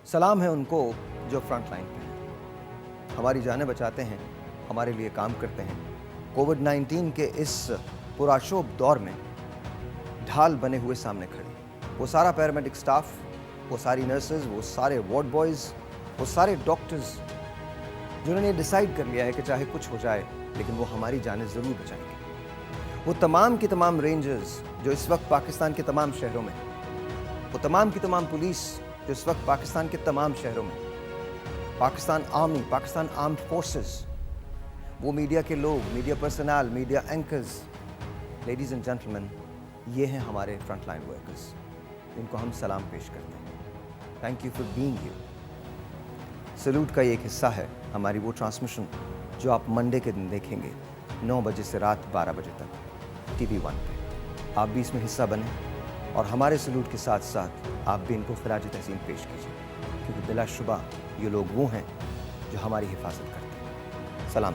सलाम है उनको जो फ्रंट लाइन पे हैं, हमारी जानें बचाते हैं, हमारे लिए काम करते हैं। कोविड-19 के इस पुरआशोब दौर में ढाल बने हुए सामने खड़े। वो सारा पैरामेडिक स्टाफ, वो सारी नर्सेज, वो सारे वार्ड बॉयज़, वो सारे डॉक्टर्स जिन्होंने डिसाइड कर लिया है कि चाहे कुछ हो जाए लेकिन वो हमारी जानें ज़रूर बचाएंगे। वो तमाम की तमाम रेंजर्स जो इस वक्त पाकिस्तान के तमाम शहरों में, वो तमाम की तमाम पुलिस जो इस वक्त पाकिस्तान के तमाम शहरों में, Pakistan army, Pakistan armed forces, वो मीडिया के लोग, media personal, media anchors, ladies and gentleman, ये हैं हमारे फ्रंट लाइन वर्कर्स जिनको हम सलाम पेश करते हैं। Thank you for being here. Salute का ये एक हिस्सा है हमारी वो ट्रांसमिशन जो आप मंडे के दिन देखेंगे 9 बजे से रात 12 बजे तक TV1 पे। आप भी इसमें हिस्सा बने और हमारे सैल्यूट के साथ साथ आप भी इनको खिराज तहसीन पेश कीजिए, क्योंकि बिलाशुबा ये लोग वो हैं जो हमारी हिफाजत करते हैं। सलाम।